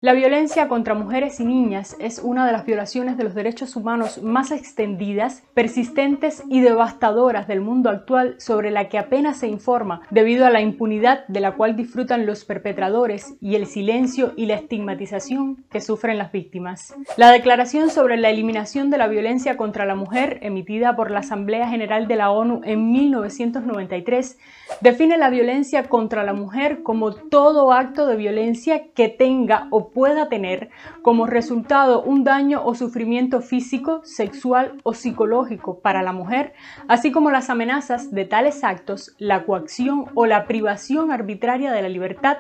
La violencia contra mujeres y niñas es una de las violaciones de los derechos humanos más extendidas, persistentes y devastadoras del mundo actual, sobre la que apenas se informa debido a la impunidad de la cual disfrutan los perpetradores y el silencio y la estigmatización que sufren las víctimas. La Declaración sobre la Eliminación de la Violencia contra la Mujer, emitida por la Asamblea General de la ONU en 1993, define la violencia contra la mujer como todo acto de violencia que tenga o pueda tener como resultado un daño o sufrimiento físico, sexual o psicológico para la mujer, así como las amenazas de tales actos, la coacción o la privación arbitraria de la libertad,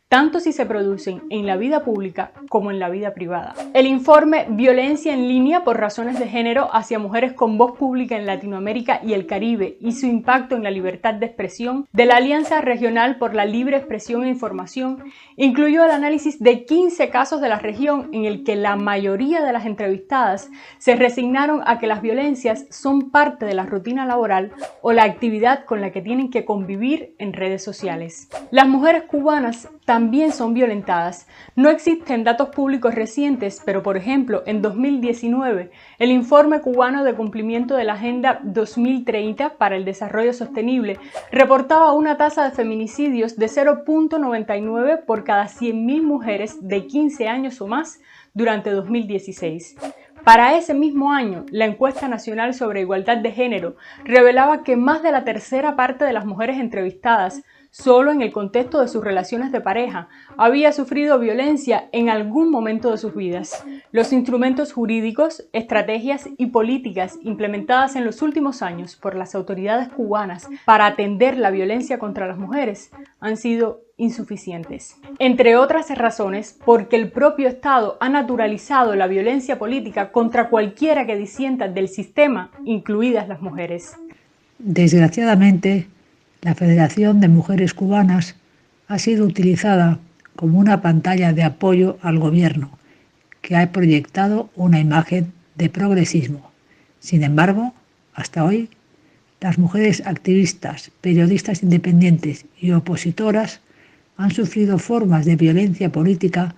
tanto si se producen en la vida pública como en la vida privada. El informe Violencia en línea por razones de género hacia mujeres con voz pública en Latinoamérica y el Caribe y su impacto en la libertad de expresión de la Alianza Regional por la Libre Expresión e Información incluyó el análisis de 15 casos de la región en el que la mayoría de las entrevistadas se resignaron a que las violencias son parte de la rutina laboral o la actividad con la que tienen que convivir en redes sociales. Las mujeres cubanas también son violentadas. No existen datos públicos recientes, pero por ejemplo, en 2019, el Informe Cubano de Cumplimiento de la Agenda 2030 para el Desarrollo Sostenible reportaba una tasa de feminicidios de 0.99 por cada 100.000 mujeres de 15 años o más durante 2016. Para ese mismo año, la Encuesta Nacional sobre Igualdad de Género revelaba que más de la tercera parte de las mujeres entrevistadas, solo en el contexto de sus relaciones de pareja, había sufrido violencia en algún momento de sus vidas. Los instrumentos jurídicos, estrategias y políticas implementadas en los últimos años por las autoridades cubanas para atender la violencia contra las mujeres han sido insuficientes. Entre otras razones, porque el propio Estado ha naturalizado la violencia política contra cualquiera que disienta del sistema, incluidas las mujeres. Desgraciadamente, la Federación de Mujeres Cubanas ha sido utilizada como una pantalla de apoyo al gobierno, que ha proyectado una imagen de progresismo. Sin embargo, hasta hoy, las mujeres activistas, periodistas independientes y opositoras han sufrido formas de violencia política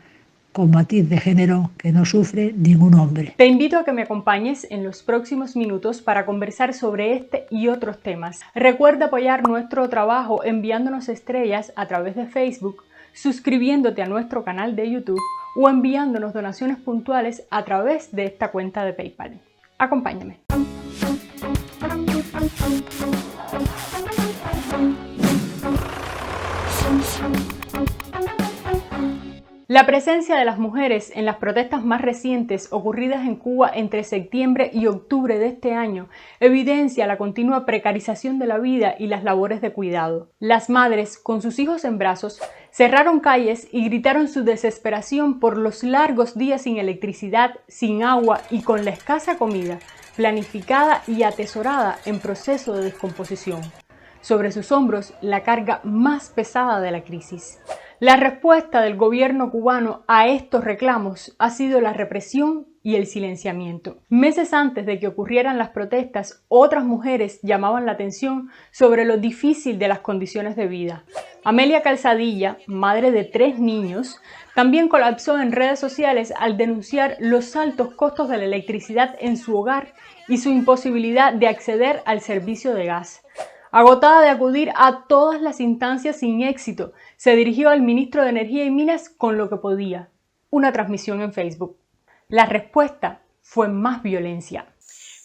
con matiz de género que no sufre ningún hombre. Te invito a que me acompañes en los próximos minutos para conversar sobre este y otros temas. Recuerda apoyar nuestro trabajo enviándonos estrellas a través de Facebook, suscribiéndote a nuestro canal de YouTube o enviándonos donaciones puntuales a través de esta cuenta de PayPal. Acompáñame. La presencia de las mujeres en las protestas más recientes ocurridas en Cuba entre septiembre y octubre de este año evidencia la continua precarización de la vida y las labores de cuidado. Las madres, con sus hijos en brazos, cerraron calles y gritaron su desesperación por los largos días sin electricidad, sin agua y con la escasa comida, planificada y atesorada en proceso de descomposición. Sobre sus hombros, la carga más pesada de la crisis. La respuesta del gobierno cubano a estos reclamos ha sido la represión y el silenciamiento. Meses antes de que ocurrieran las protestas, otras mujeres llamaban la atención sobre lo difícil de las condiciones de vida. Amelia Calzadilla, madre de 3 niños, también colapsó en redes sociales al denunciar los altos costos de la electricidad en su hogar y su imposibilidad de acceder al servicio de gas. Agotada de acudir a todas las instancias sin éxito, se dirigió al ministro de Energía y Minas con lo que podía: una transmisión en Facebook. La respuesta fue más violencia.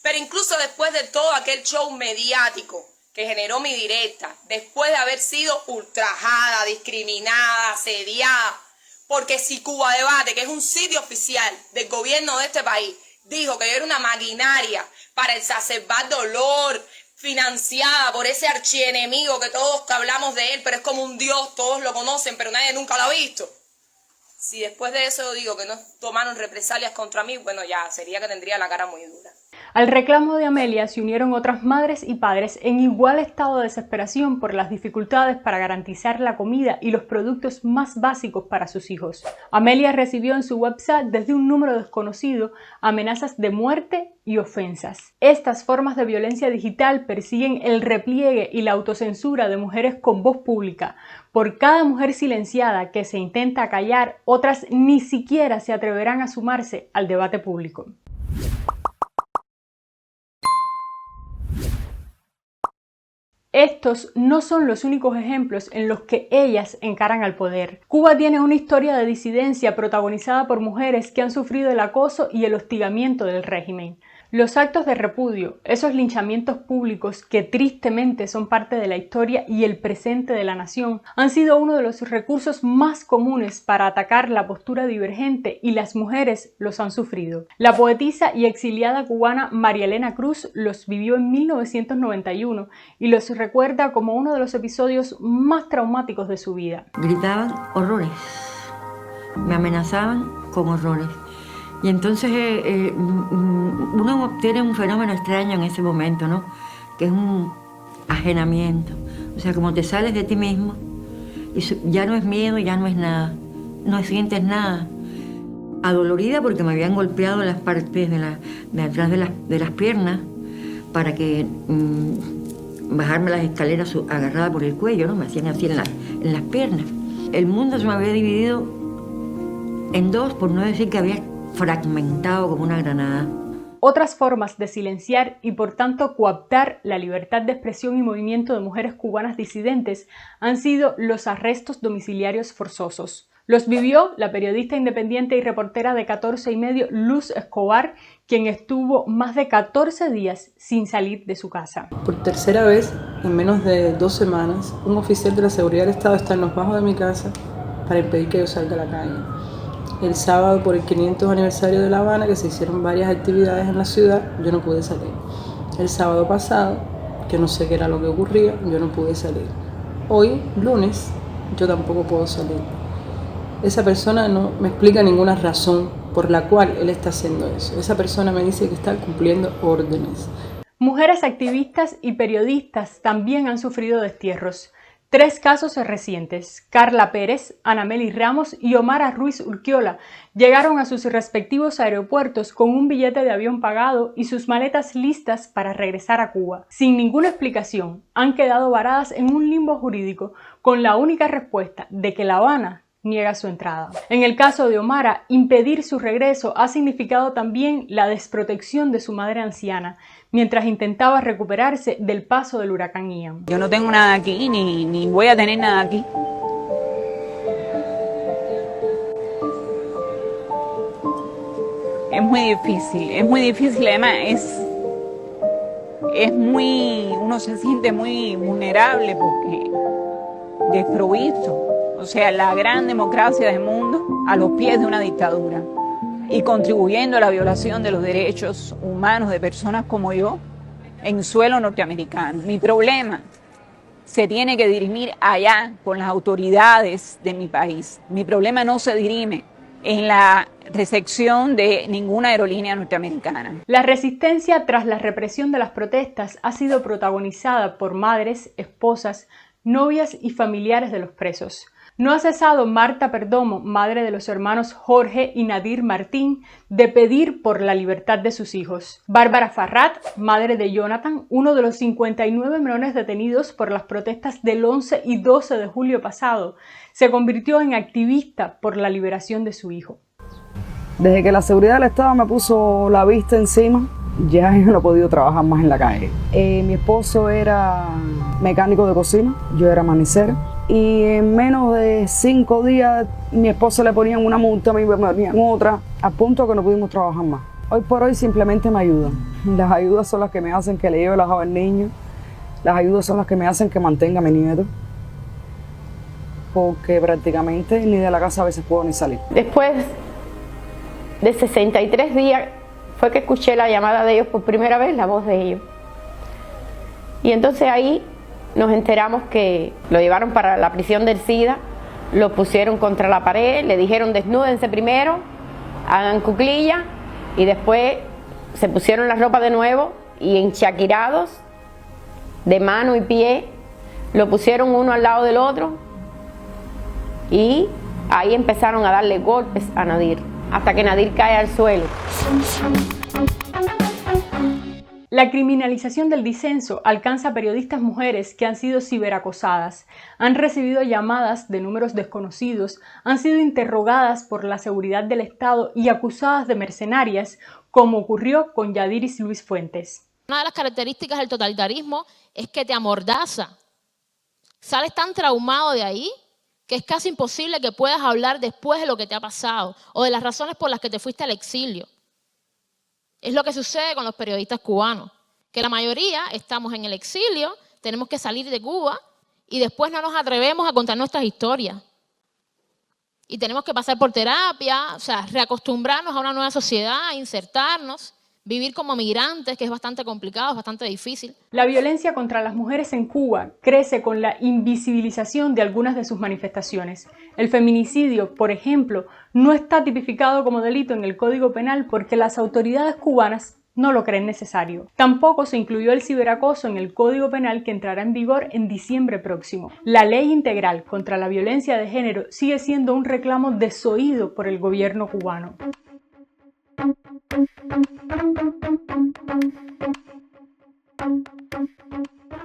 Pero incluso después de todo aquel show mediático que generó mi directa, después de haber sido ultrajada, discriminada, asediada, porque si Cuba Debate, que es un sitio oficial del gobierno de este país, dijo que yo era una maquinaria para exacerbar dolor, financiada por ese archienemigo que todos hablamos de él, pero es como un dios, todos lo conocen, pero nadie nunca lo ha visto. Si después de eso digo que no tomaron represalias contra mí, bueno, ya sería que tendría la cara muy dura. Al reclamo de Amelia se unieron otras madres y padres en igual estado de desesperación por las dificultades para garantizar la comida y los productos más básicos para sus hijos. Amelia recibió en su WhatsApp desde un número desconocido amenazas de muerte y ofensas. Estas formas de violencia digital persiguen el repliegue y la autocensura de mujeres con voz pública. Por cada mujer silenciada que se intenta callar, otras ni siquiera se atreverán a sumarse al debate público. Estos no son los únicos ejemplos en los que ellas encaran al poder. Cuba tiene una historia de disidencia protagonizada por mujeres que han sufrido el acoso y el hostigamiento del régimen. Los actos de repudio, esos linchamientos públicos que tristemente son parte de la historia y el presente de la nación, han sido uno de los recursos más comunes para atacar la postura divergente, y las mujeres los han sufrido. La poetisa y exiliada cubana María Elena Cruz los vivió en 1991 y los recuerda como uno de los episodios más traumáticos de su vida. Gritaban horrores, me amenazaban con horrores. Y entonces uno obtiene un fenómeno extraño en ese momento, ¿no? Que es un ajenamiento. O sea, como te sales de ti mismo, y ya no es miedo, ya no es nada. No sientes nada. Adolorida porque me habían golpeado las partes de atrás de las piernas para que bajarme las escaleras agarrada por el cuello, ¿no? Me hacían así en las piernas. El mundo se me había dividido en dos, por no decir que había fragmentado como una granada. Otras formas de silenciar y por tanto cooptar la libertad de expresión y movimiento de mujeres cubanas disidentes han sido los arrestos domiciliarios forzosos. Los vivió la periodista independiente y reportera de 14 y medio Luz Escobar, quien estuvo más de 14 días sin salir de su casa. Por tercera vez, en menos de 2 semanas, un oficial de la seguridad del Estado está en los bajos de mi casa para impedir que yo salga a la calle. El sábado, por el 500 aniversario de La Habana, que se hicieron varias actividades en la ciudad, yo no pude salir. El sábado pasado, que no sé qué era lo que ocurría, yo no pude salir. Hoy, lunes, yo tampoco puedo salir. Esa persona no me explica ninguna razón por la cual él está haciendo eso. Esa persona me dice que está cumpliendo órdenes. Mujeres activistas y periodistas también han sufrido destierros. 3 casos recientes, Carla Pérez, Anameli Ramos y Omara Ruiz Urquiola, llegaron a sus respectivos aeropuertos con un billete de avión pagado y sus maletas listas para regresar a Cuba. Sin ninguna explicación, han quedado varadas en un limbo jurídico con la única respuesta de que La Habana niega su entrada. En el caso de Omara, impedir su regreso ha significado también la desprotección de su madre anciana, mientras intentaba recuperarse del paso del huracán Ian. Yo no tengo nada aquí, ni voy a tener nada aquí. Es muy difícil, además uno se siente muy vulnerable porque desprovisto. O sea, la gran democracia del mundo a los pies de una dictadura y contribuyendo a la violación de los derechos humanos de personas como yo en suelo norteamericano. Mi problema se tiene que dirimir allá con las autoridades de mi país. Mi problema no se dirime en la recepción de ninguna aerolínea norteamericana. La resistencia tras la represión de las protestas ha sido protagonizada por madres, esposas, novias y familiares de los presos. No ha cesado Marta Perdomo, madre de los hermanos Jorge y Nadir Martín, de pedir por la libertad de sus hijos. Bárbara Farrat, madre de Jonathan, uno de los 59 menores detenidos por las protestas del 11 y 12 de julio pasado, se convirtió en activista por la liberación de su hijo. Desde que la seguridad del Estado me puso la vista encima, ya yo no he podido trabajar más en la calle. Mi esposo era mecánico de cocina, yo era manicera. Y en menos de 5 días mi esposo le ponían una multa, a mí me ponían otra, a punto que no pudimos trabajar más. Hoy por hoy simplemente me ayudan. Las ayudas son las que me hacen que le lleve la java al niño. Las ayudas son las que me hacen que mantenga a mi nieto. Porque prácticamente ni de la casa a veces puedo ni salir. Después de 63 días fue que escuché la llamada de ellos por primera vez, la voz de ellos. Y entonces ahí nos enteramos que lo llevaron para la prisión del SIDA, lo pusieron contra la pared, le dijeron desnúdense primero, hagan cuclillas y después se pusieron la ropa de nuevo y enchaquirados de mano y pie, lo pusieron uno al lado del otro y ahí empezaron a darle golpes a Nadir, hasta que Nadir cae al suelo. La criminalización del disenso alcanza a periodistas mujeres que han sido ciberacosadas, han recibido llamadas de números desconocidos, han sido interrogadas por la seguridad del Estado y acusadas de mercenarias, como ocurrió con Yadiris Luis Fuentes. Una de las características del totalitarismo es que te amordaza. Sales tan traumado de ahí que es casi imposible que puedas hablar después de lo que te ha pasado o de las razones por las que te fuiste al exilio. Es lo que sucede con los periodistas cubanos, que la mayoría estamos en el exilio, tenemos que salir de Cuba y después no nos atrevemos a contar nuestras historias. Y tenemos que pasar por terapia, o sea, reacostumbrarnos a una nueva sociedad, insertarnos, vivir como migrantes, que es bastante complicado, es bastante difícil. La violencia contra las mujeres en Cuba crece con la invisibilización de algunas de sus manifestaciones. El feminicidio, por ejemplo, no está tipificado como delito en el Código Penal porque las autoridades cubanas no lo creen necesario. Tampoco se incluyó el ciberacoso en el Código Penal que entrará en vigor en diciembre próximo. La Ley Integral contra la Violencia de Género sigue siendo un reclamo desoído por el gobierno cubano.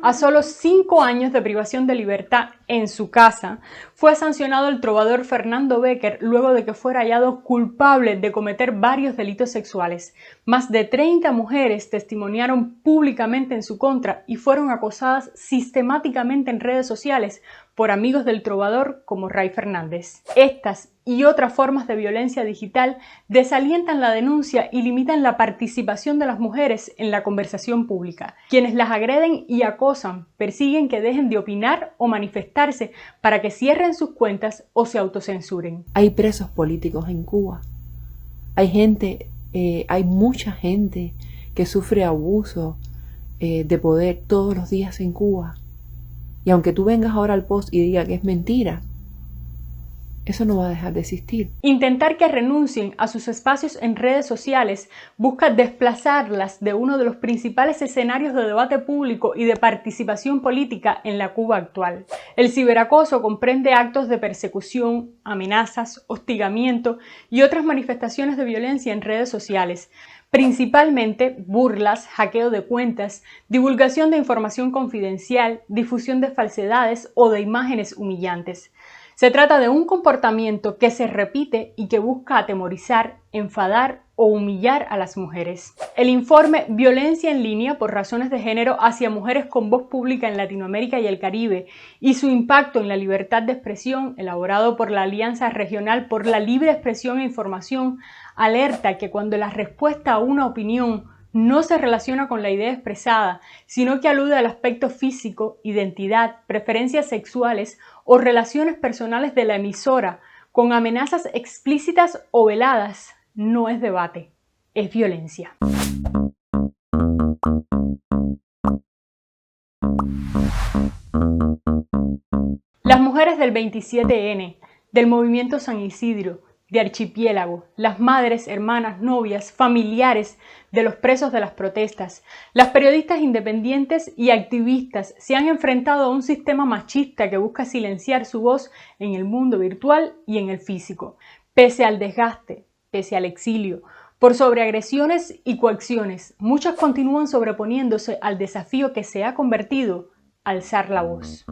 A solo 5 años de privación de libertad en su casa, fue sancionado el trovador Fernando Béquer luego de que fuera hallado culpable de cometer varios delitos sexuales. Más de 30 mujeres testimoniaron públicamente en su contra y fueron acosadas sistemáticamente en redes sociales por amigos del trovador como Ray Fernández. Estas y otras formas de violencia digital desalientan la denuncia y limitan la participación de las mujeres en la conversación pública. Quienes las agreden y acosan persiguen que dejen de opinar o manifestarse para que cierren sus cuentas o se autocensuren. Hay presos políticos en Cuba. Hay mucha gente que sufre abuso de poder todos los días en Cuba. Y aunque tú vengas ahora al post y digas que es mentira, eso no va a dejar de existir. Intentar que renuncien a sus espacios en redes sociales busca desplazarlas de uno de los principales escenarios de debate público y de participación política en la Cuba actual. El ciberacoso comprende actos de persecución, amenazas, hostigamiento y otras manifestaciones de violencia en redes sociales. Principalmente burlas, hackeo de cuentas, divulgación de información confidencial, difusión de falsedades o de imágenes humillantes. Se trata de un comportamiento que se repite y que busca atemorizar, enfadar o humillar a las mujeres. El informe Violencia en línea por razones de género hacia mujeres con voz pública en Latinoamérica y el Caribe y su impacto en la libertad de expresión, elaborado por la Alianza Regional por la Libre Expresión e Información, alerta que cuando la respuesta a una opinión no se relaciona con la idea expresada, sino que alude al aspecto físico, identidad, preferencias sexuales o relaciones personales de la emisora, con amenazas explícitas o veladas, no es debate, es violencia. Las mujeres del 27N, del Movimiento San Isidro, de Archipiélago, las madres, hermanas, novias, familiares de los presos de las protestas, las periodistas independientes y activistas se han enfrentado a un sistema machista que busca silenciar su voz en el mundo virtual y en el físico, pese al desgaste, pese al exilio, por sobreagresiones y coacciones. Muchas continúan sobreponiéndose al desafío que se ha convertido alzar la voz.